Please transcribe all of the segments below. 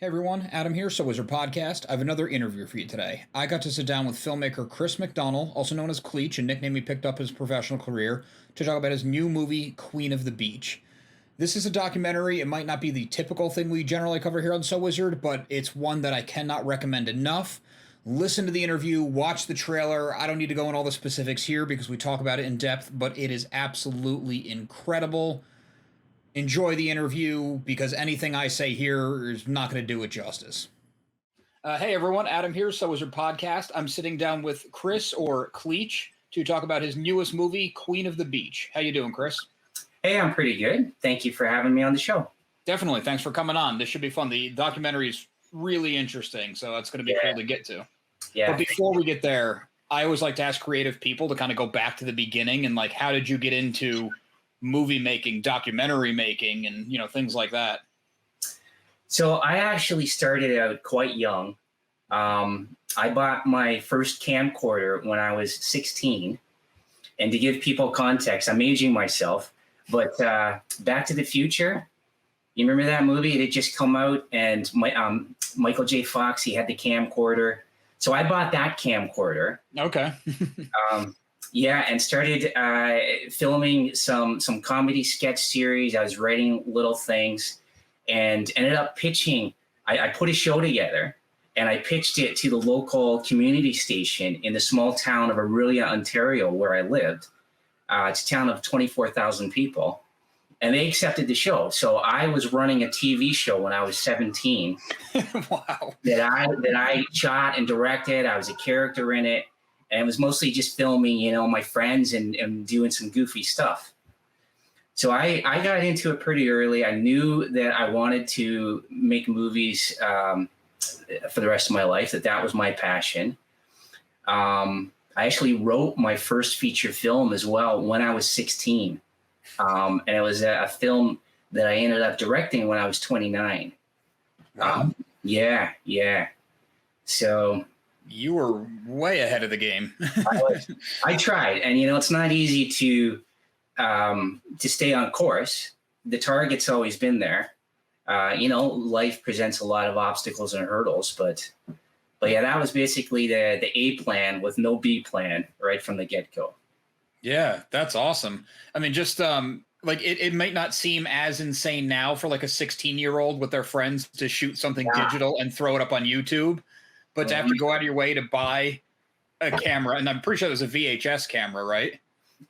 Hey everyone, Adam here, So Wizard Podcast. I have another interview for you today. I got to sit down with filmmaker Chris McDonnell, also known as Cleetche, a nickname he picked up his professional career, to talk about his new movie, Queen of the Beach. This is a documentary. It might not be the typical thing we generally cover here on So Wizard, but it's one that I cannot recommend enough. Listen to the interview, watch the trailer. I don't need to go in all the specifics here because we talk about it in depth, but it is absolutely incredible. Enjoy the interview because anything I say here is not going to do it justice. Hey everyone, Adam here, So Wizard Podcast. I'm sitting down with Chris or Cleetche to talk about his newest movie, Queen of the Beach. How you doing, Chris? Hey, I'm pretty good. Thank you for having me on the show. Definitely. Thanks for coming on. This should be fun. The documentary is really interesting, so that's going to be cool to get to. Yeah. But before we get there, I always like to ask creative people to kind of go back to the beginning and like, how did you get into movie making, documentary making, and things like that? So I actually started out quite young. I bought my first camcorder when I was 16. And to give people context, I'm aging myself, but Back to the Future, you remember that movie? It had just come out, and Michael J. Fox, he had the camcorder. So I bought that camcorder. Okay. Yeah, and started filming some comedy sketch series. I was writing little things and ended up pitching. I put a show together and I pitched it to the local community station in the small town of Aurelia, Ontario, where I lived. It's a town of 24,000 people. And they accepted the show. So I was running a TV show when I was 17. Wow. That I shot and directed. I was a character in it. And it was mostly just filming, my friends and doing some goofy stuff. So I got into it pretty early. I knew that I wanted to make movies for the rest of my life, that was my passion. I actually wrote my first feature film as well when I was 16. And it was a film that I ended up directing when I was 29. Wow. Yeah. So you were way ahead of the game. I tried, and it's not easy to stay on course. The target's always been there. Life presents a lot of obstacles and hurdles, but yeah, that was basically the A plan with no B plan right from the get-go. Yeah, that's awesome. I mean, just like it might not seem as insane now for like a 16-year-old with their friends to shoot something digital and throw it up on YouTube. But to have to go out of your way to buy a camera, and I'm pretty sure it was a VHS camera, right?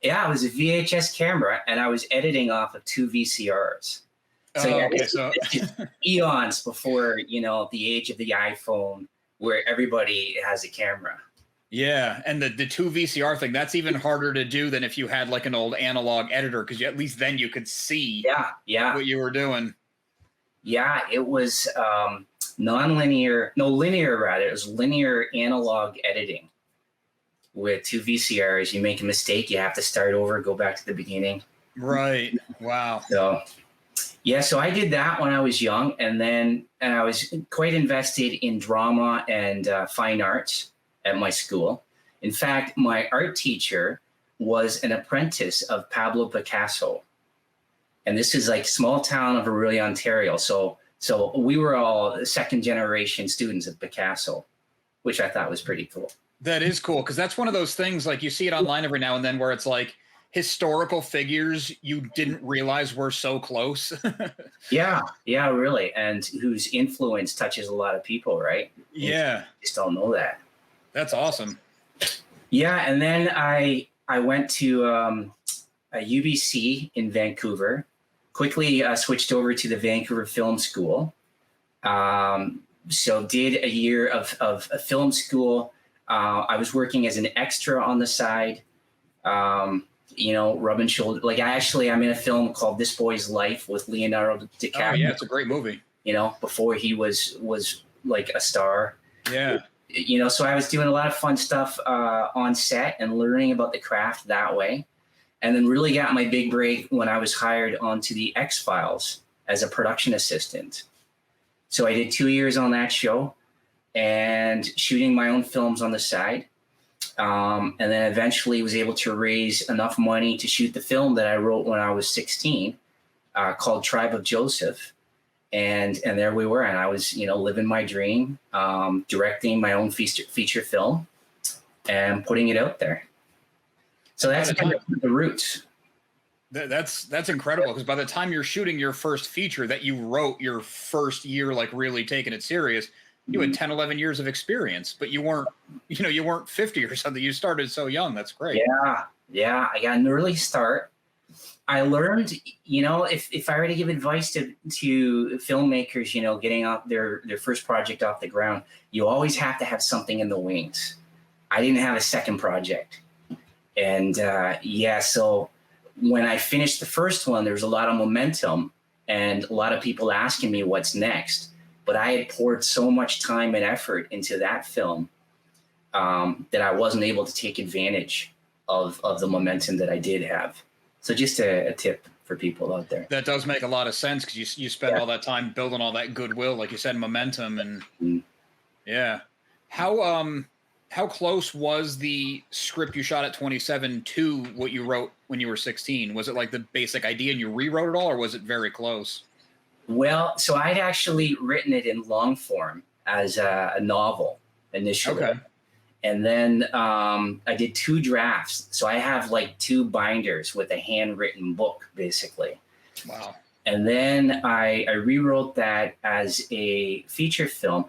Yeah, it was a VHS camera, and I was editing off of 2 VCRs. So it's eons before, the age of the iPhone, where everybody has a camera. Yeah, and the 2 VCR thing, that's even harder to do than if you had like an old analog editor, because at least then you could see what you were doing. Yeah, it was linear. It was linear analog editing with 2 VCRs. You make a mistake, you have to start over, go back to the beginning. Right. Wow. So, yeah, so I did that when I was young, and I was quite invested in drama and fine arts at my school. In fact, my art teacher was an apprentice of Pablo Picasso. And this is like small town of Aurelia, Ontario. So we were all second generation students of Picasso, which I thought was pretty cool. That is cool, because that's one of those things, like you see it online every now and then, where it's like historical figures you didn't realize were so close. Yeah, really. And whose influence touches a lot of people, right? Yeah. You just don't know that. That's awesome. Yeah, and then I went to a UBC in Vancouver. Quickly switched over to the Vancouver Film School. So did a year of a film school. I was working as an extra on the side, rubbing shoulders. Like I'm in a film called This Boy's Life with Leonardo DiCaprio. Oh yeah, it's a great movie. Before he was like a star. Yeah. So I was doing a lot of fun stuff on set and learning about the craft that way. And then really got my big break when I was hired onto the X-Files as a production assistant. So I did 2 years on that show and shooting my own films on the side. And then eventually was able to raise enough money to shoot the film that I wrote when I was 16 called Tribe of Joseph. And there we were, and I was, living my dream, directing my own feature film and putting it out there. So that's kind of the roots. That's incredible, because by the time you're shooting your first feature that you wrote your first year, like really taking it serious, you had 10, 11 years of experience, but you weren't 50 or something. You started so young. That's great. Yeah. I got an early start. I learned, if I were to give advice to filmmakers, getting off their first project off the ground, you always have to have something in the wings. I didn't have a second project. And so when I finished the first one, there was a lot of momentum and a lot of people asking me what's next. But I had poured so much time and effort into that film that I wasn't able to take advantage of the momentum that I did have. So just a tip for people out there. That does make a lot of sense, because you spend all that time building all that goodwill, like you said, momentum, and yeah. How close was the script you shot at 27 to what you wrote when you were 16? Was it like the basic idea and you rewrote it all, or was it very close? Well, so I'd actually written it in long form as a novel initially. Okay. And then I did 2 drafts. So I have like 2 binders with a handwritten book, basically. Wow. And then I rewrote that as a feature film.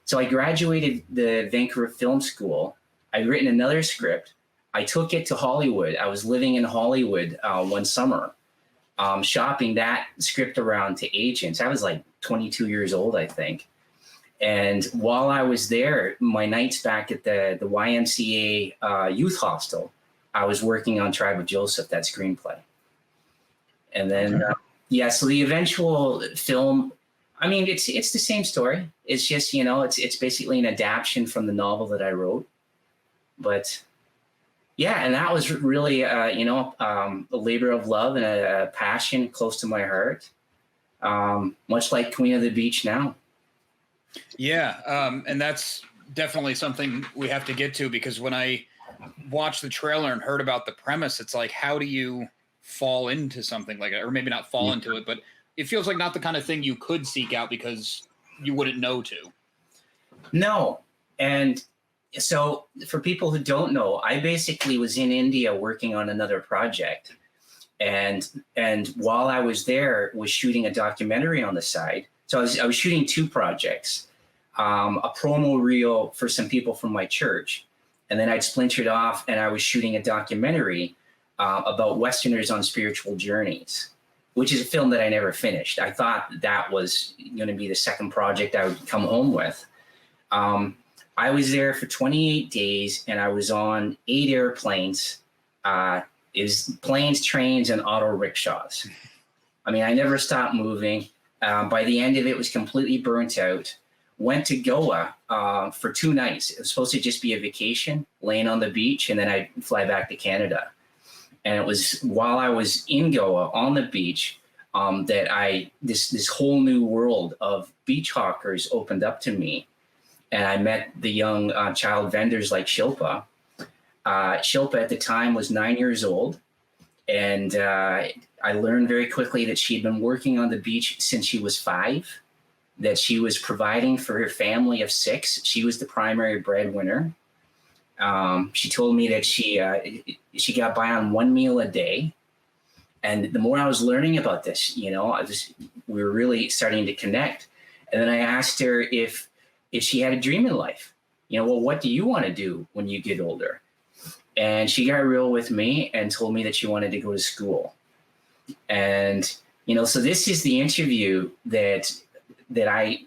So I graduated the Vancouver Film School. I'd written another script. I took it to Hollywood. I was living in Hollywood one summer, shopping that script around to agents. I was like 22 years old, I think. And while I was there, my nights back at the YMCA youth hostel, I was working on Tribe of Joseph, that screenplay. And then, so the eventual film, I mean, it's the same story. It's just, it's basically an adaptation from the novel that I wrote. But yeah, and that was really, a labor of love and a passion close to my heart, much like Queen of the Beach now. Yeah, and that's definitely something we have to get to, because when I watched the trailer and heard about the premise, it's like, how do you fall into something like it? Or maybe not fall into it, but it feels like not the kind of thing you could seek out because you wouldn't know to. No. And so for people who don't know, I basically was in India working on another project. And while I was there, was shooting a documentary on the side. So I was shooting 2 projects, a promo reel for some people from my church. And then I'd splintered off and I was shooting a documentary about Westerners on spiritual journeys, which is a film that I never finished. I thought that was going to be the second project I would come home with. I was there for 28 days and I was on 8 airplanes. It was planes, trains, and auto rickshaws. I mean, I never stopped moving. By the end of it, was completely burnt out. Went to Goa for 2 nights. It was supposed to just be a vacation, laying on the beach, and then I'd fly back to Canada. And it was while I was in Goa on the beach that this whole new world of beach hawkers opened up to me. And I met the young child vendors like Shilpa. Shilpa at the time was 9 years old. And I learned very quickly that she'd been working on the beach since she was 5, that she was providing for her family of 6. She was the primary breadwinner. She told me that she got by on 1 meal a day. And the more I was learning about this, we were really starting to connect. And then I asked her if she had a dream in life. What do you want to do when you get older? And she got real with me and told me that she wanted to go to school. And, so this is the interview that I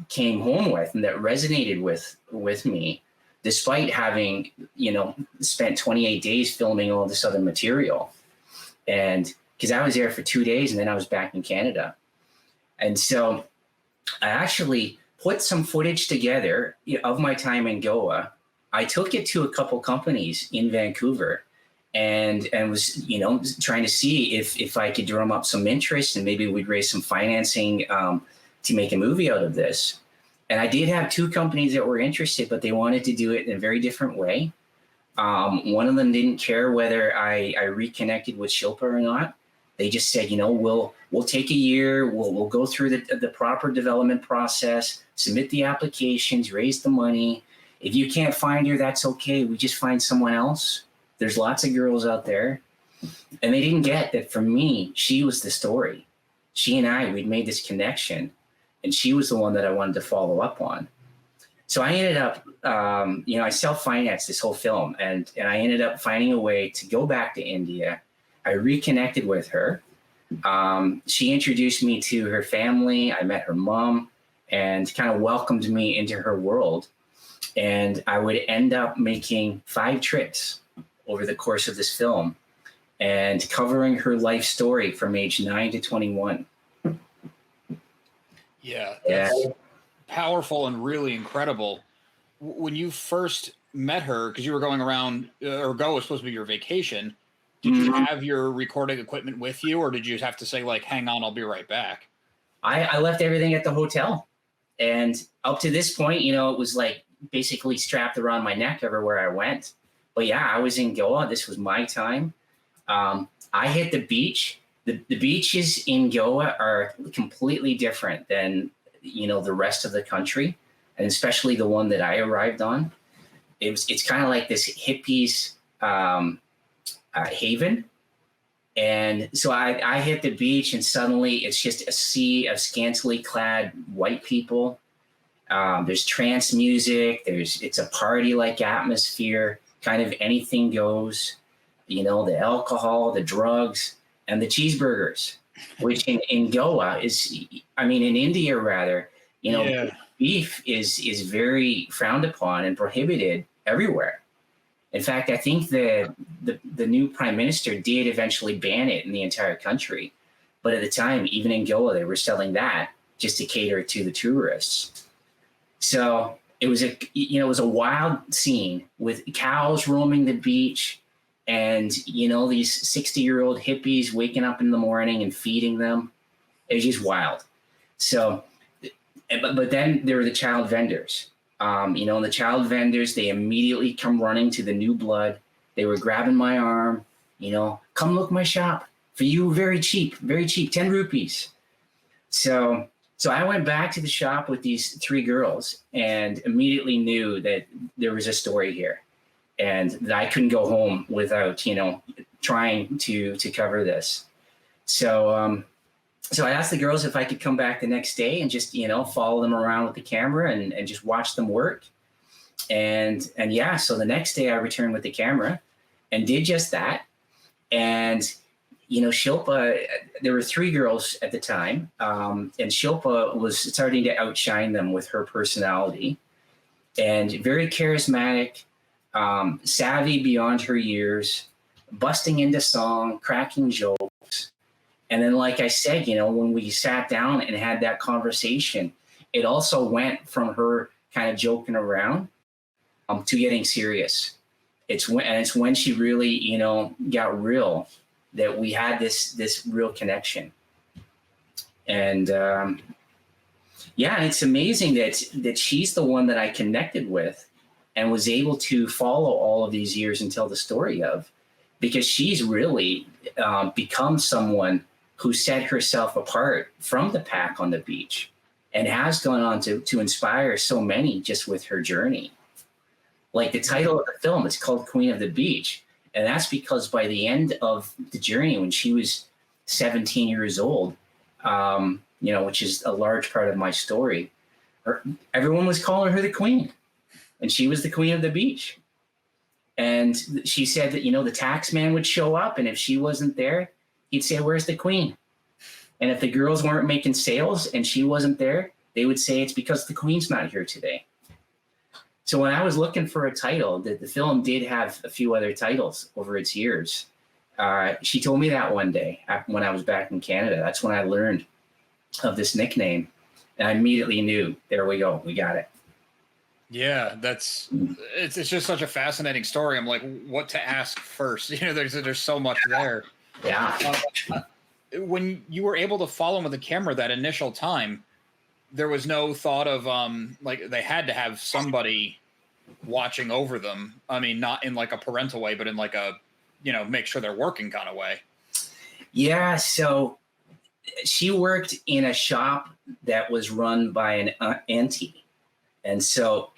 came home with and that resonated with me, despite having, spent 28 days filming all this other material. And because I was there for 2 days and then I was back in Canada. And so I actually put some footage together of my time in Goa. I took it to a couple companies in Vancouver and was, trying to see if I could drum up some interest and maybe we'd raise some financing to make a movie out of this. And I did have 2 companies that were interested, but they wanted to do it in a very different way. One of them didn't care whether I reconnected with Shilpa or not. They just said, we'll take a year, we'll go through the proper development process, submit the applications, raise the money. If you can't find her, that's okay. We just find someone else. There's lots of girls out there. And they didn't get that for me, she was the story. She and we'd made this connection, and she was the one that I wanted to follow up on. So I ended up, I self-financed this whole film, and I ended up finding a way to go back to India. I reconnected with her. She introduced me to her family. I met her mom and kind of welcomed me into her world. And I would end up making 5 trips over the course of this film and covering her life story from age 9 to 21. Yeah, that's powerful and really incredible. When you first met her, because you were going around, or go was supposed to be your vacation, did you have your recording equipment with you, or did you have to say, like, hang on, I'll be right back? I left everything at the hotel. And up to this point, it was like basically strapped around my neck everywhere I went. But yeah, I was in Goa. This was my time. I hit the beach. The beaches in Goa are completely different than, the rest of the country, and especially the one that I arrived on. It's kind of like this hippies haven. And so I hit the beach, and suddenly it's just a sea of scantily clad white people. There's trance music. It's a party-like atmosphere. Kind of anything goes. The alcohol, the drugs, and the cheeseburgers, which in Goa in India rather, beef is very frowned upon and prohibited everywhere. In fact, I think the new prime minister did eventually ban it in the entire country. But at the time, even in Goa, they were selling that just to cater to the tourists. So it was a wild scene with cows roaming the beach, and these 60-year-old hippies waking up in the morning and feeding them. It was just wild. So, but then there were the child vendors. And the child vendors, they immediately come running to the new blood. They were grabbing my arm, come look my shop for you, very cheap, 10 rupees. So I went back to the shop with these 3 girls and immediately knew that there was a story here, and that I couldn't go home without, trying to cover this. So I asked the girls if I could come back the next day and just, follow them around with the camera and just watch them work. And so the next day I returned with the camera and did just that. And, Shilpa, there were 3 girls at the time. And Shilpa was starting to outshine them with her personality, and very charismatic, savvy beyond her years, busting into song, cracking jokes. And then, like I said, when we sat down and had that conversation, it also went from her kind of joking around to getting serious. It's when she really, got real, that we had this real connection. And and it's amazing that she's the one that I connected with and was able to follow all of these years and tell the story of, because she's really become someone who set herself apart from the pack on the beach and has gone on to inspire so many just with her journey. Like the title of the film, it's called Queen of the Beach. And that's because by the end of the journey, when she was 17 years old, which is a large part of my story, everyone was calling her the queen, and she was the queen of the beach. And she said that, the tax man would show up, and if she wasn't there, he'd say, "Where's the queen?" And if the girls weren't making sales and she wasn't there, they would say, "It's because the queen's not here today." So when I was looking for a title, the film did have a few other titles over its years. She told me that one day when I was back in Canada. That's when I learned of this nickname. And I immediately knew, there we go, we got it. Yeah, it's just such a fascinating story. I'm like, what to ask first? There's so much there. Yeah. When you were able to follow them with the camera that initial time, there was no thought of like they had to have somebody watching over them. I mean, not in like a parental way, but in like a, make sure they're working kind of way. Yeah, so she worked in a shop that was run by an auntie. And so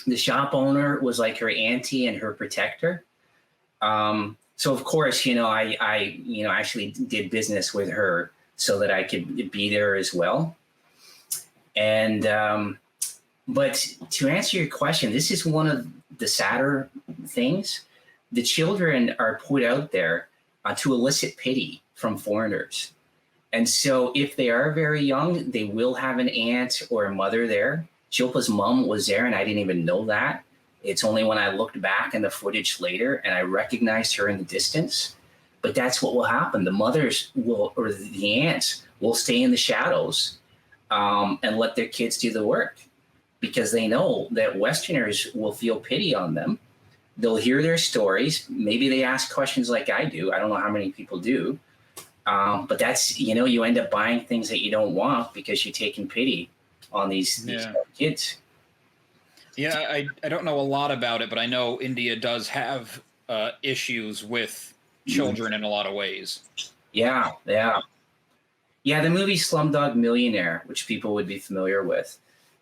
the shop owner was like her auntie and her protector. So of course, I actually did business with her so that I could be there as well. And but to answer your question, this is one of the sadder things. The children are put out there to elicit pity from foreigners. And so if they are very young, they will have an aunt or a mother there. Shilpa's mom was there, and I didn't even know that. It's only when I looked back in the footage later and I recognized her in the distance. But that's what will happen. The mothers will, or the aunts will stay in the shadows and let their kids do the work, because they know that Westerners will feel pity on them. They'll hear their stories. Maybe they ask questions like I do. I don't know how many people do. But that's, you end up buying things that you don't want because you're taking pity on these kids. Yeah, I don't know a lot about it, but I know India does have issues with children in a lot of ways. Yeah. The movie Slumdog Millionaire, which people would be familiar with,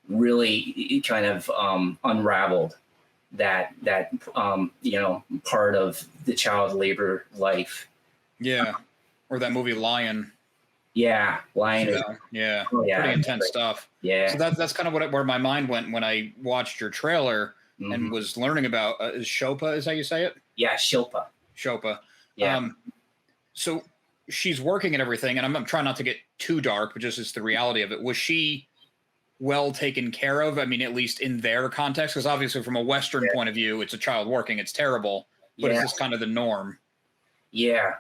really kind of unraveled that part of the child labor life. Yeah, or that movie Lion. Yeah, Lion. Yeah, pretty intense stuff. Yeah. So that's kind of where my mind went when I watched your trailer and was learning about is Shilpa, is how you say it? Yeah, Shilpa. Yeah. So she's working and everything, and I'm trying not to get too dark, but just it's the reality of it. Was she well taken care of? I mean, at least in their context, because obviously from a Western point of view, it's a child working, it's terrible. But is this kind of the norm? Yeah.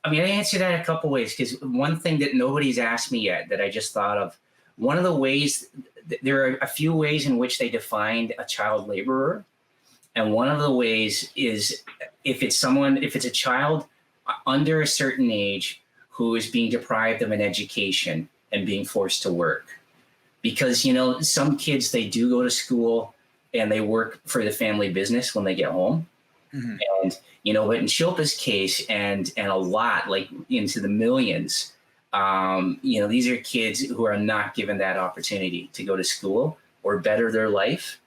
I mean, I answer that a couple ways, because one thing that nobody's asked me yet that I just thought of, one of the ways, there are a few ways in which they defined a child laborer. And one of the ways is if it's a child under a certain age who is being deprived of an education and being forced to work. Because, some kids, they do go to school and they work for the family business when they get home. Mm-hmm. And, but in Shilpa's case and a lot, like into the millions, these are kids who are not given that opportunity to go to school or better their life.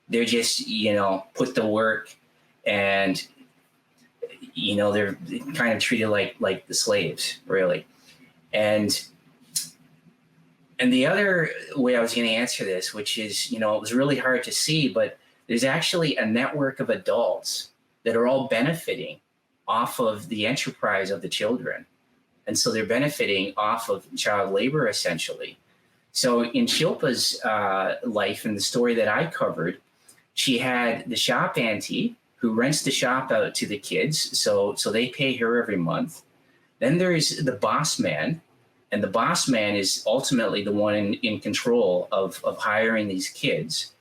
They're just, put to work and, they're kind of treated like the slaves, really. And the other way I was going to answer this, which is, it was really hard to see, but there's actually a network of adults that are all benefiting off of the enterprise of the children. And so they're benefiting off of child labor, essentially. So in Shilpa's life and the story that I covered, she had the shop auntie who rents the shop out to the kids. So they pay her every month. Then there's the boss man. And the boss man is ultimately the one in control of hiring these kids.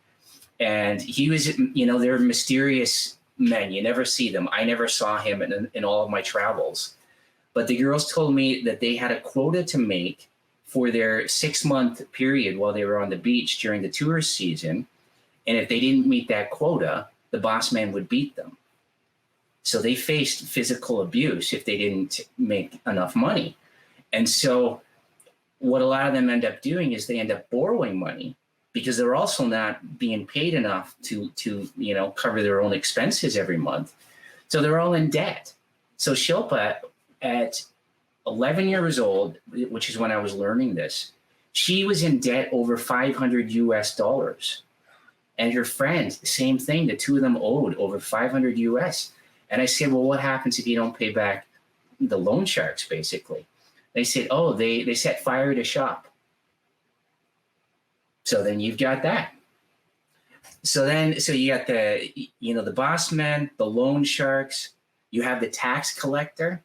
And he was, they're mysterious men. You never see them. I never saw him in all of my travels. But the girls told me that they had a quota to make for their 6-month period while they were on the beach during the tourist season. And if they didn't meet that quota, the boss man would beat them. So they faced physical abuse if they didn't make enough money. And so what a lot of them end up doing is they end up borrowing money because they're also not being paid enough to cover their own expenses every month. So they're all in debt. So Shilpa, at 11 years old, which is when I was learning this, she was in debt over $500 US. And her friend, same thing, the two of them owed over 500 US. And I said, well, what happens if you don't pay back the loan sharks, basically? They said, oh, they set fire to shop. So then you've got that. So you got the boss men, the loan sharks, you have the tax collector.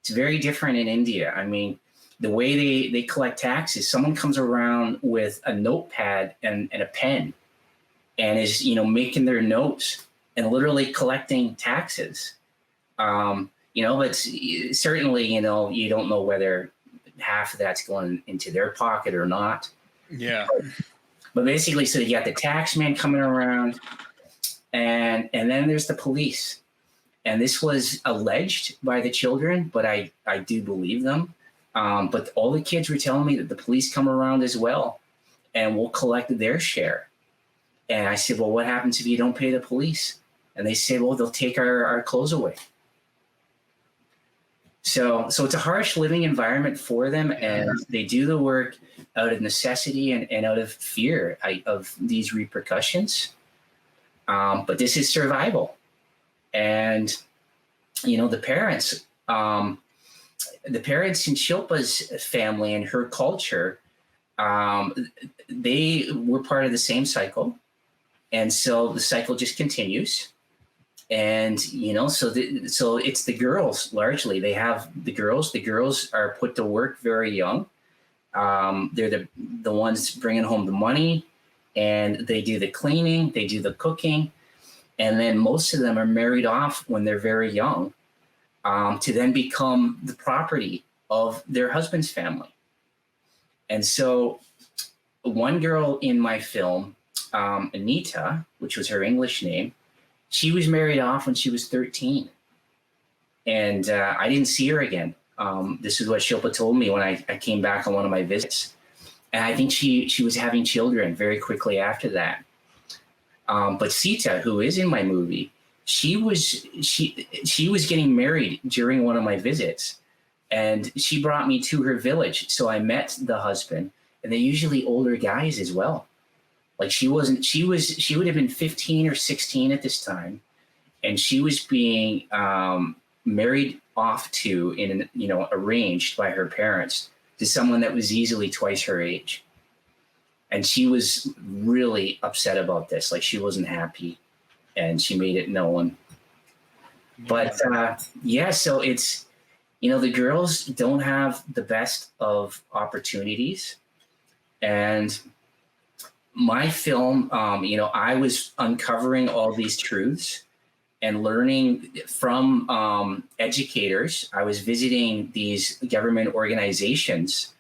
It's very different in India. I mean, the way they collect taxes, someone comes around with a notepad and a pen and is, making their notes and literally collecting taxes. But certainly, you don't know whether half of that's going into their pocket or not. Yeah. But basically, so you got the tax man coming around and then there's the police. And this was alleged by the children, but I do believe them. But all the kids were telling me that the police come around as well and will collect their share. And I said, well, what happens if you don't pay the police? And they say, well, they'll take our clothes away. So it's a harsh living environment for them, and they do the work out of necessity and out of fear of these repercussions. But this is survival. And, the parents in Shilpa's family and her culture, they were part of the same cycle. And so the cycle just continues. And, so it's the girls largely. They have the girls. The girls are put to work very young. They're the ones bringing home the money, and they do the cleaning, they do the cooking. And then most of them are married off when they're very young, to then become the property of their husband's family. And so one girl in my film, Anita, which was her English name, she was married off when she was 13. And I didn't see her again. This is what Shilpa told me when I came back on one of my visits. And I think she was having children very quickly after that. But Sita, who is in my movie, she was getting married during one of my visits, and she brought me to her village. So I met the husband, and they're usually older guys as well. Like she would have been 15 or 16 at this time, and she was being married off to arranged by her parents to someone that was easily twice her age. And she was really upset about this. Like, she wasn't happy, and she made it known. But so it's, the girls don't have the best of opportunities. And my film, I was uncovering all these truths and learning from educators. I was visiting these government organizations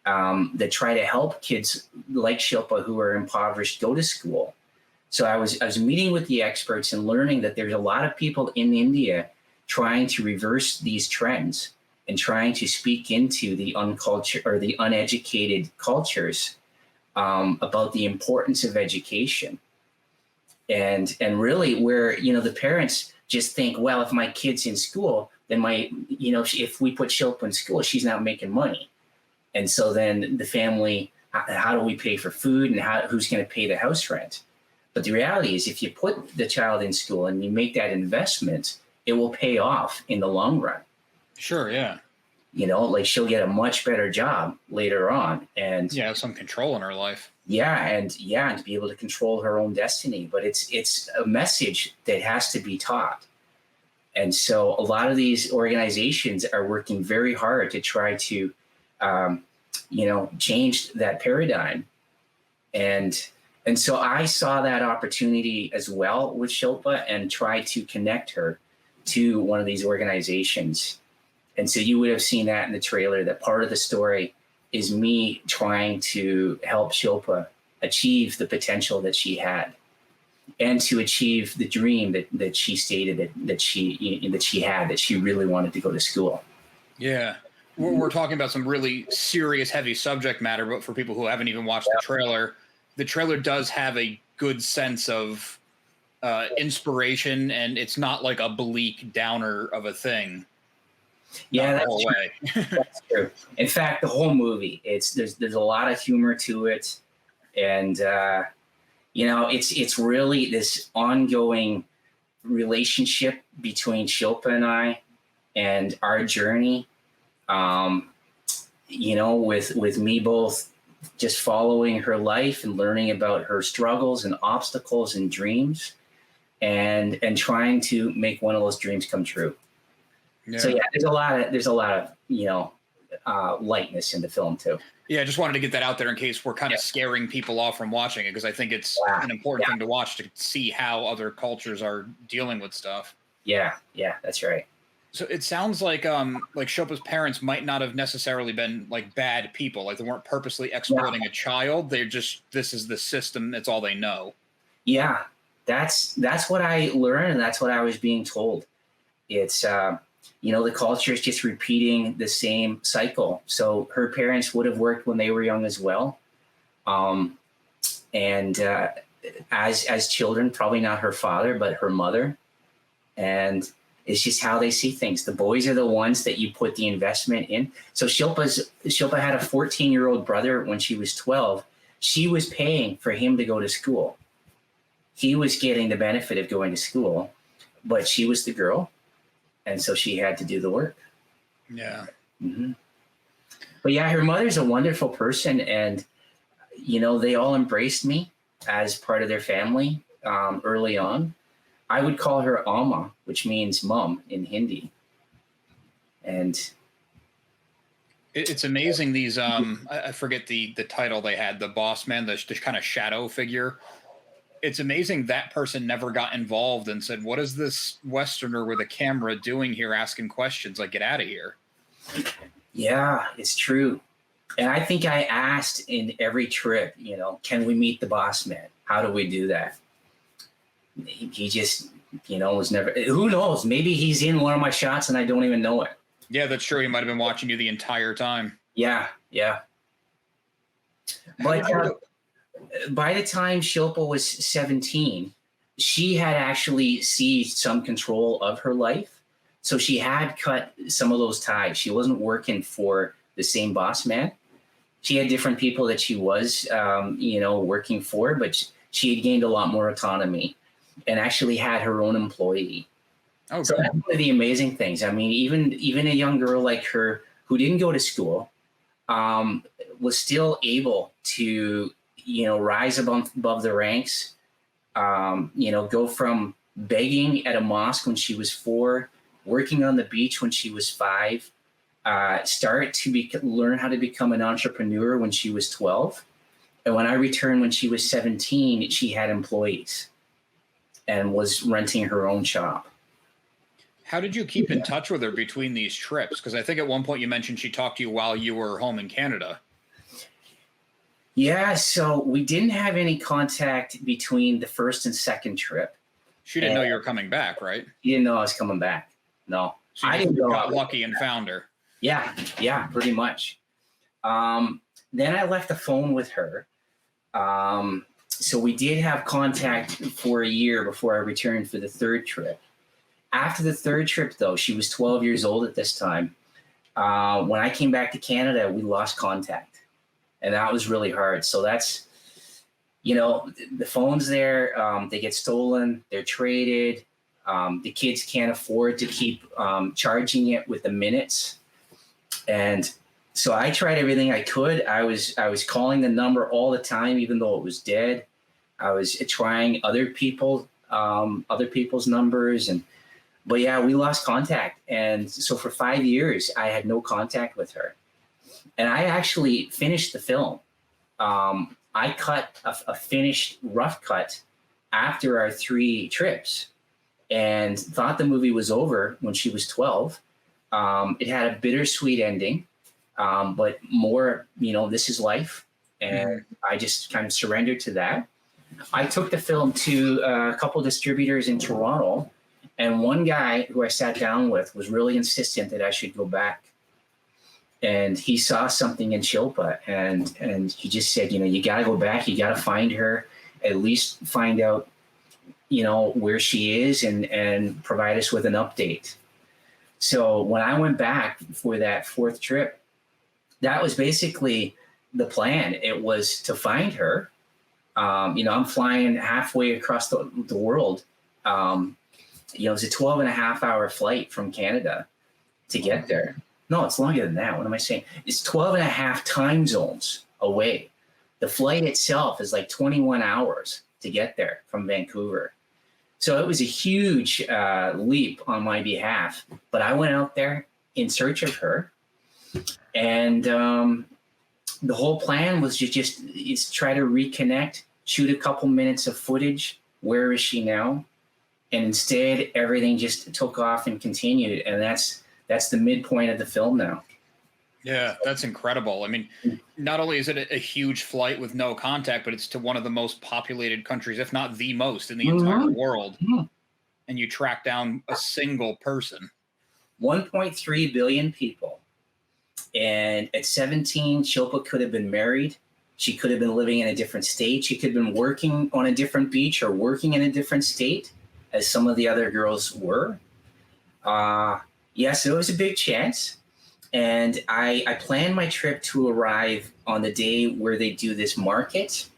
that try to help kids like Shilpa who are impoverished go to school. So I was meeting with the experts and learning that there's a lot of people in India trying to reverse these trends and trying to speak into the uncultured or the uneducated cultures about the importance of education. And really where, the parents just think, well, if my kid's in school, then if we put Shilpa in school, she's not making money. And so then the family, how do we pay for food, and who's going to pay the house rent? But the reality is, if you put the child in school and you make that investment, it will pay off in the long run. Sure, yeah. Like she'll get a much better job later on, and have some control in her life. And to be able to control her own destiny. But it's a message that has to be taught. And so a lot of these organizations are working very hard to try to change that paradigm. And so I saw that opportunity as well with Shilpa and tried to connect her to one of these organizations. And so you would have seen that in the trailer, that part of the story is me trying to help Shilpa achieve the potential that she had and to achieve the dream that she stated that she had, that she really wanted to go to school. Yeah. We're talking about some really serious, heavy subject matter, but for people who haven't even watched the trailer does have a good sense of inspiration, and it's not like a bleak downer of a thing. Yeah, that's true. In fact, the whole movie, there's a lot of humor to it, and it's really this ongoing relationship between Shilpa and I, and our journey. With me both just following her life and learning about her struggles and obstacles and dreams, and trying to make one of those dreams come true. Yeah. So there's a lot of lightness in the film too. Yeah, I just wanted to get that out there in case we're kind of scaring people off from watching it, because I think it's an important thing to watch to see how other cultures are dealing with stuff. Yeah, that's right. So it sounds like Shilpa's parents might not have necessarily been like bad people. Like they weren't purposely exploiting a child. They're just, this is the system. That's all they know. Yeah, that's what I learned, and that's what I was being told. It's the culture is just repeating the same cycle. So her parents would have worked when they were young as well, and as children, probably not her father, but her mother. And it's just how they see things. The boys are the ones that you put the investment in. So Shilpa had a 14-year-old brother when she was 12. She was paying for him to go to school. He was getting the benefit of going to school, but she was the girl, and so she had to do the work. Yeah. Mm-hmm. But yeah, her mother's a wonderful person, and they all embraced me as part of their family early on. I would call her Amma, which means mom in Hindi. And it's amazing these I forget the title they had, the boss man, the kind of shadow figure. It's amazing that person never got involved and said, what is this Westerner with a camera doing here asking questions? Like, get out of here. Yeah, it's true. And I think I asked in every trip, can we meet the boss man? How do we do that? He just, was never, who knows? Maybe he's in one of my shots and I don't even know it. Yeah, that's true. He might have been watching you the entire time. Yeah. But by the time Shilpa was 17, she had actually seized some control of her life. So she had cut some of those ties. She wasn't working for the same boss man. She had different people that she was, working for, but she had gained a lot more autonomy and actually had her own employee. Oh, so that's one of the amazing things. I mean, even a young girl like her who didn't go to school was still able to, rise above the ranks, go from begging at a mosque when she was 4, working on the beach when she was 5, start to learn how to become an entrepreneur when she was 12. And when I returned when she was 17, she had employees and was renting her own shop. How did you keep in touch with her between these trips? Because I think at one point you mentioned she talked to you while you were home in Canada. Yeah, so we didn't have any contact between the first and second trip. She didn't know you were coming back, right? She didn't know I was coming back. No. So I didn't got lucky and found her. Yeah, pretty much. Then I left the phone with her. So we did have contact for a year before I returned for the third trip. After the third trip, though, she was 12 years old at this time. When I came back to Canada, we lost contact. And that was really hard. So that's, the phones there, they get stolen, they're traded. The kids can't afford to keep charging it with the minutes. And so I tried everything I could. I was calling the number all the time, even though it was dead. I was trying other people's numbers, but yeah, we lost contact. And so for 5 years, I had no contact with her. And I actually finished the film. I cut a finished rough cut after our 3 trips and thought the movie was over when she was 12. It had a bittersweet ending. But more, this is life. And I just kind of surrendered to that. I took the film to a couple distributors in Toronto, and one guy who I sat down with was really insistent that I should go back. And he saw something in Shilpa, and he just said, you got to go back. You got to find her, at least find out, where she is and provide us with an update. So when I went back for that 4th trip, that was basically the plan. It was to find her. I'm flying halfway across the world. It's a 12.5-hour flight from Canada to get there. No, it's longer than that. What am I saying? It's 12.5 time zones away. The flight itself is like 21 hours to get there from Vancouver. So it was a huge leap on my behalf. But I went out there in search of her. And the whole plan was to just try to reconnect, shoot a couple minutes of footage. Where is she now? And instead, everything just took off and continued. And that's the midpoint of the film now. Yeah, that's incredible. I mean, not only is it a huge flight with no contact, but it's to one of the most populated countries, if not the most, in the entire world. and you track down a single person. 1.3 billion people. And at 17, Shilpa could have been married. She could have been living in a different state. She could have been working on a different beach or working in a different state, as some of the other girls were. So it was a big chance. And I planned my trip to arrive on the day where they do this market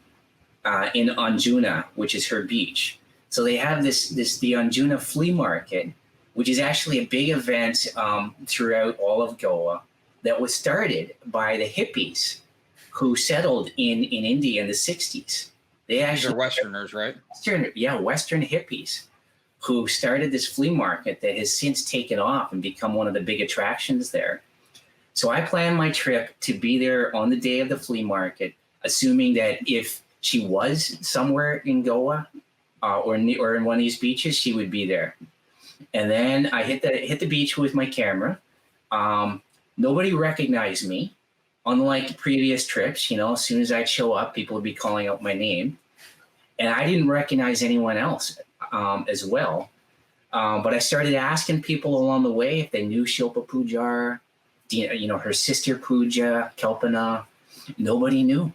in Anjuna, which is her beach. So they have the Anjuna flea market, which is actually a big event throughout all of Goa that was started by the hippies who settled in India in the 60s. These are Westerners, right? Western hippies who started this flea market that has since taken off and become one of the big attractions there. So I planned my trip to be there on the day of the flea market, assuming that if she was somewhere in Goa or in one of these beaches, she would be there. And then I hit the beach with my camera. Nobody recognized me. Unlike previous trips, as soon as I'd show up, people would be calling out my name. And I didn't recognize anyone else as well. But I started asking people along the way if they knew Shilpa Pujar, her sister Pooja, Kalpana. Nobody knew.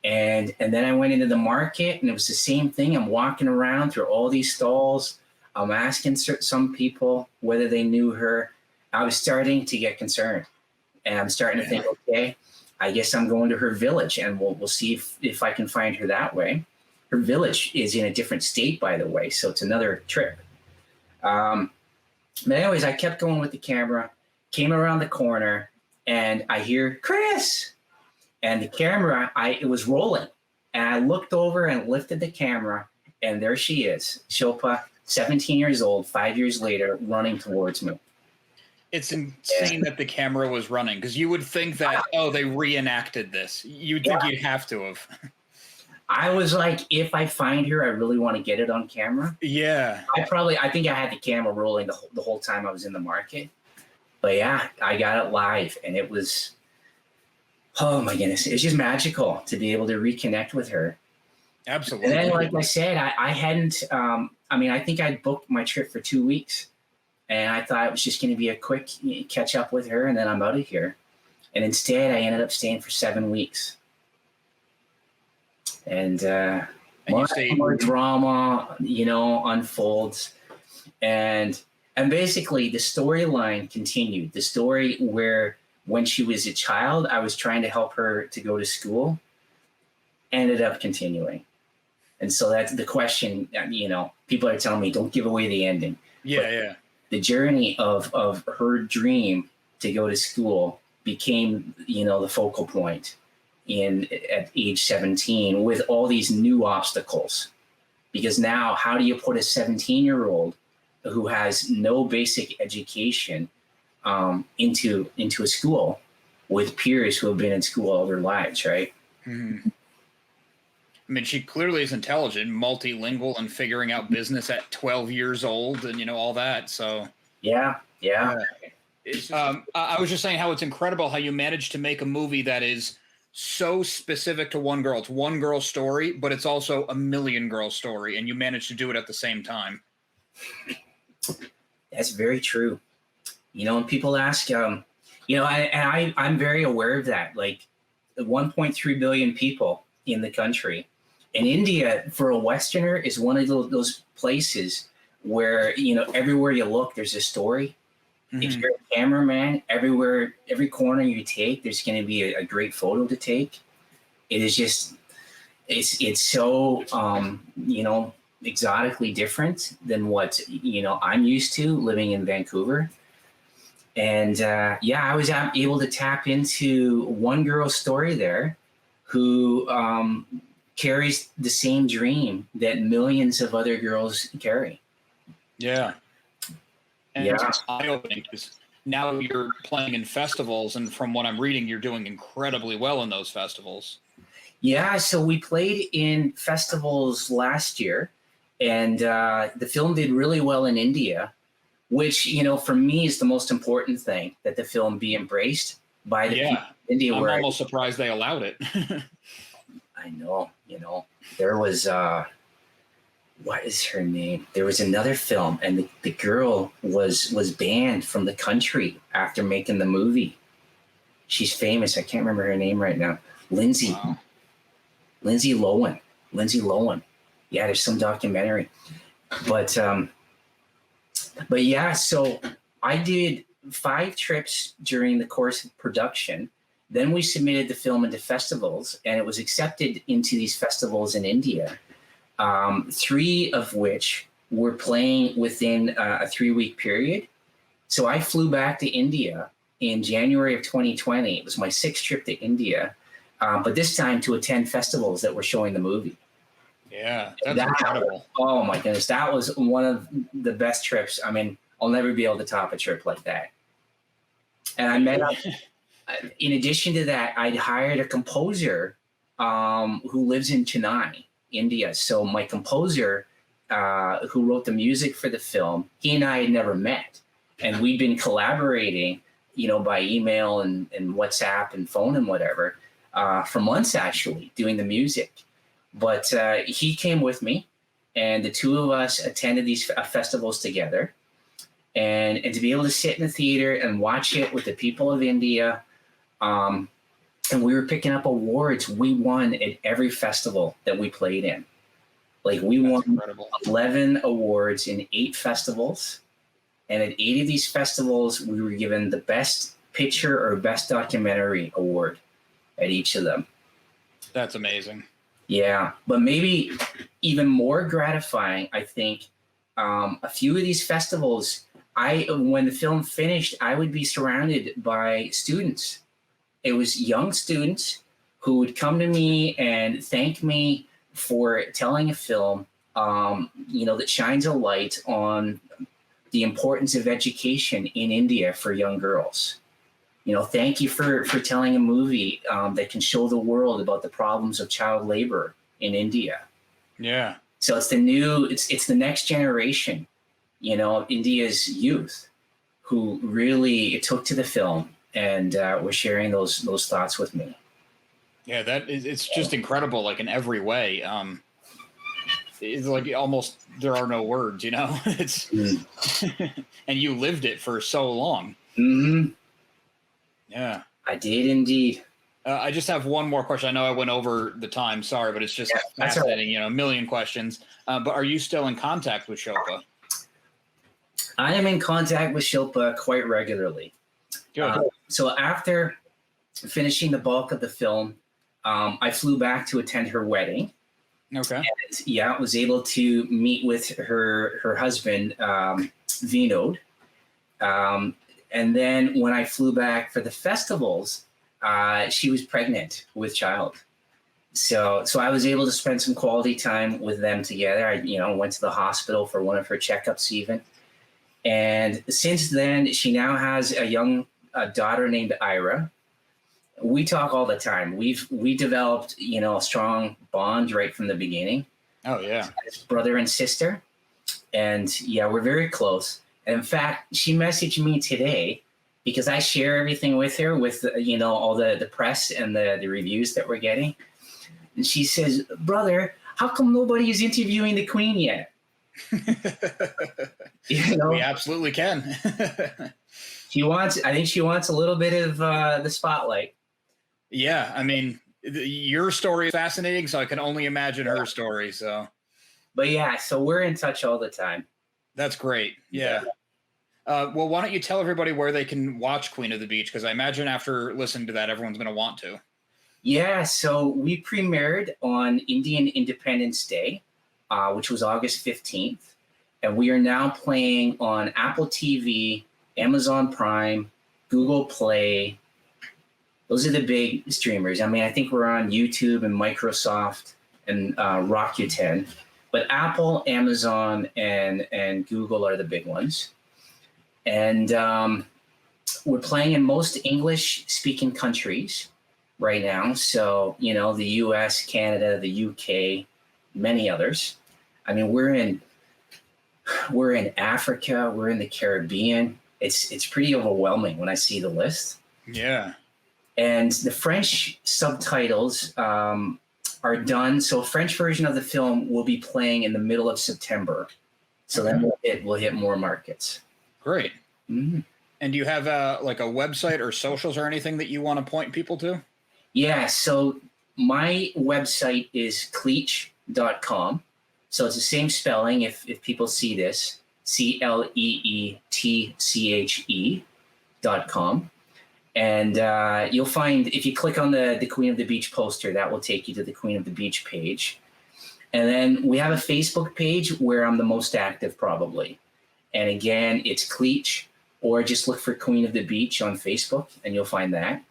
And then I went into the market, and it was the same thing. I'm walking around through all these stalls. I'm asking some people whether they knew her. I was starting to get concerned. And I'm starting to think, okay, I guess I'm going to her village, and we'll see if I can find her that way. Her village is in a different state, by the way, so it's another trip. But anyways, I kept going with the camera, came around the corner, and I hear, Chris! And the camera, it was rolling. And I looked over and lifted the camera, and there she is, Shilpa, 17 years old, 5 years later, running towards me. It's insane that the camera was running, because you would think that, they reenacted this. You'd think you'd have to have. I was like, if I find her, I really want to get it on camera. Yeah. I think I had the camera rolling the whole time I was in the market. But yeah, I got it live, and it was, oh my goodness, it's just magical to be able to reconnect with her. Absolutely. And then, like I said, I hadn't, I think I'd booked my trip for 2 weeks. And I thought it was just going to be a quick catch up with her, and then I'm out of here. And instead, I ended up staying for 7 weeks. And more drama, unfolds. And basically, the storyline continued. The story where when she was a child, I was trying to help her to go to school, ended up continuing. And so that's the question, people are telling me, don't give away the ending. Yeah. The journey of her dream to go to school became, the focal point at age 17 with all these new obstacles. Because now, how do you put a 17-year-old who has no basic education into a school with peers who have been in school all their lives, right? Mm-hmm. I mean, she clearly is intelligent, multilingual, and figuring out business at 12 years old, and all that. So yeah. I was just saying how it's incredible how you managed to make a movie that is so specific to one girl. It's one girl's story, but it's also a million girl story, and you managed to do it at the same time. That's very true. And people ask, I'm very aware of that. Like, 1.3 billion people in the country. And India, for a Westerner, is one of those places where, everywhere you look, there's a story. Mm-hmm. If you're a cameraman, every corner you take, there's going to be a great photo to take. It is just, it's so, exotically different than what, I'm used to living in Vancouver. And I was able to tap into one girl's story there who carries the same dream that millions of other girls carry. Yeah. And it's eye-opening because now you're playing in festivals, and from what I'm reading, you're doing incredibly well in those festivals. Yeah, so we played in festivals last year, and the film did really well in India, which, for me is the most important thing, that the film be embraced by the people in India. I'm almost surprised they allowed it. I know, there was what is her name? There was another film, and the girl was banned from the country after making the movie. She's famous. I can't remember her name right now. Lindsay Lohan. Lindsay Lohan. Yeah, there's some documentary. But yeah, so I did 5 trips during the course of production. Then we submitted the film into festivals, and it was accepted into these festivals in India. 3 of which were playing within a 3-week period. So I flew back to India in January of 2020. It was my 6th trip to India, but this time to attend festivals that were showing the movie. Yeah, that's incredible. Oh my goodness, that was one of the best trips. I mean, I'll never be able to top a trip like that. And I met up, in addition to that, I'd hired a composer who lives in Chennai, India. So my composer, who wrote the music for the film, he and I had never met. And we'd been collaborating, by email and WhatsApp and phone and whatever, for months actually, doing the music. But he came with me, and the 2 of us attended these festivals together. And to be able to sit in the theater and watch it with the people of India, and we were picking up awards. We won at every festival that we played in. Like we won incredible. 11 awards in 8 festivals. And at 8 of these festivals, we were given the best picture or best documentary award at each of them. That's amazing. Yeah, but maybe even more gratifying, I think, a few of these festivals, when the film finished, I would be surrounded by students. It was young students who would come to me and thank me for telling a film, that shines a light on the importance of education in India for young girls. Thank you for telling a movie that can show the world about the problems of child labor in India. Yeah. So it's the next generation, India's youth who really took to the film and were sharing those thoughts with me. Yeah, it's just incredible, like in every way. It's like almost there are no words, It's and you lived it for so long. Mm-hmm. Yeah, I did indeed. I just have one more question. I know I went over the time. Sorry, but it's just fascinating. Right. A million questions. But are you still in contact with Shilpa? I am in contact with Shilpa quite regularly. Good. So after finishing the bulk of the film, I flew back to attend her wedding. Okay. And, was able to meet with her husband, Vinod. And then when I flew back for the festivals, she was pregnant with child. So I was able to spend some quality time with them together. I, went to the hospital for one of her checkups even. And since then, she now has a young daughter named Ira. We talk all the time. We developed, a strong bond right from the beginning. Oh, yeah. As brother and sister. And we're very close. And in fact, she messaged me today because I share everything with her with, all the press and the reviews that we're getting. And she says, brother, how come nobody is interviewing the Queen yet? We absolutely can. I think she wants a little bit of the spotlight. Yeah, I mean, your story is fascinating, so I can only imagine her story. So, but so we're in touch all the time. That's great. Yeah. Well, why don't you tell everybody where they can watch Queen of the Beach? Because I imagine after listening to that, everyone's going to want to. Yeah, so we premiered on Indian Independence Day, which was August 15th. And we are now playing on Apple TV, Amazon Prime, Google Play. Those are the big streamers. I mean, I think we're on YouTube and Microsoft and Rakuten. But Apple, Amazon, and Google are the big ones. And we're playing in most English-speaking countries right now. So, the US, Canada, the UK, many others. I mean, we're in Africa, we're in the Caribbean. It's pretty overwhelming when I see the list. Yeah. And the French subtitles are done. So a French version of the film will be playing in the middle of September. So then we'll hit more markets. Great. Mm-hmm. And do you have like a website or socials or anything that you want to point people to? Yeah, so my website is cleetche.com. So it's the same spelling if people see this, CLEETCHE.com. And you'll find, if you click on the Queen of the Beach poster, that will take you to the Queen of the Beach page. And then we have a Facebook page where I'm the most active probably. And again, it's Cleetche, or just look for Queen of the Beach on Facebook and you'll find that.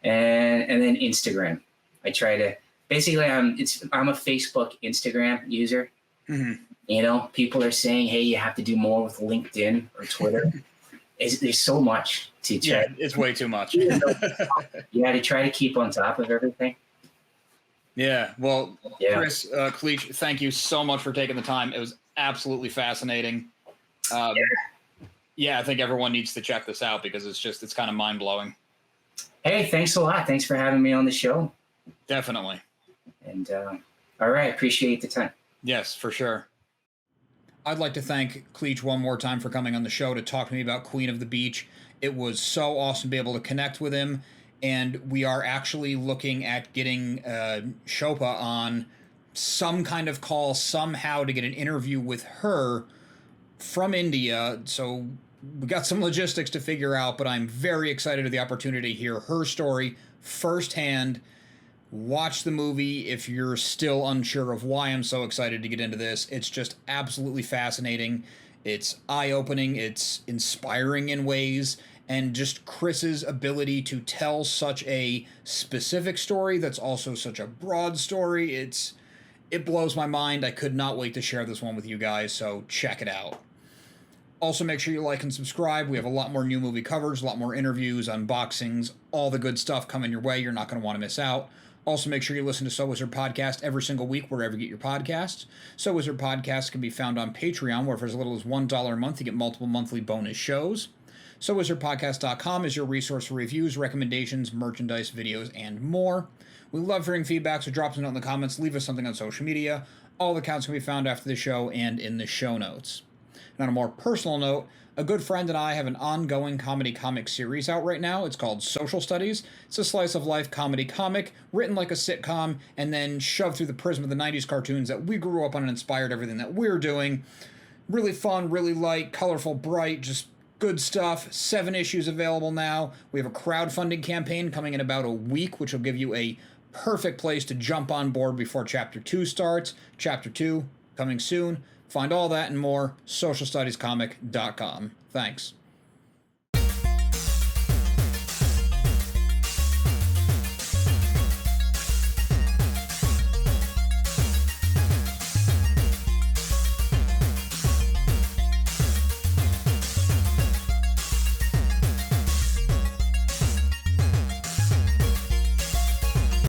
And then Instagram. I try to, basically I'm a Facebook, Instagram user. Mm-hmm. You know, people are saying, hey, you have to do more with LinkedIn or Twitter. There's so much to try. Yeah, it's way too much. Yeah, to try to keep on top of everything. Yeah, well, yeah. Chris, Cleetche, thank you so much for taking the time. It was absolutely fascinating. Yeah, I think everyone needs to check this out because it's kind of mind-blowing. Hey, thanks a lot. Thanks for having me on the show. Definitely. And all right, appreciate the time. Yes, for sure. I'd like to thank Cleetche one more time for coming on the show to talk to me about Queen of the Beach. It was so awesome to be able to connect with him, and we are actually looking at getting Shopa on some kind of call somehow to get an interview with her from India. So we got some logistics to figure out, but I'm very excited of the opportunity to hear her story firsthand. Watch the movie if you're still unsure of why I'm so excited to get into this. It's just absolutely fascinating. It's eye-opening. It's inspiring in ways. And just Chris's ability to tell such a specific story that's also such a broad story. It blows my mind. I could not wait to share this one with you guys, so check it out. Also, make sure you like and subscribe. We have a lot more new movie covers, a lot more interviews, unboxings, all the good stuff coming your way. You're not going to want to miss out. Also, make sure you listen to So Wizard Podcast every single week wherever you get your podcasts. So Wizard Podcast can be found on Patreon, where for as little as $1 a month, you get multiple monthly bonus shows. SoWizardPodcast.com is your resource for reviews, recommendations, merchandise, videos, and more. We love hearing feedback, so drop us a note in the comments, leave us something on social media. All the accounts can be found after the show and in the show notes. And on a more personal note, a good friend and I have an ongoing comedy comic series out right now. It's called Social Studies. It's a slice-of-life comedy comic, written like a sitcom, and then shoved through the prism of the 90s cartoons that we grew up on and inspired everything that we're doing. Really fun, really light, colorful, bright, just good stuff. 7 issues available now. We have a crowdfunding campaign coming in about a week, which will give you a perfect place to jump on board before Chapter 2 starts. Chapter 2 coming soon. Find all that and more, socialstudiescomic.com. Thanks.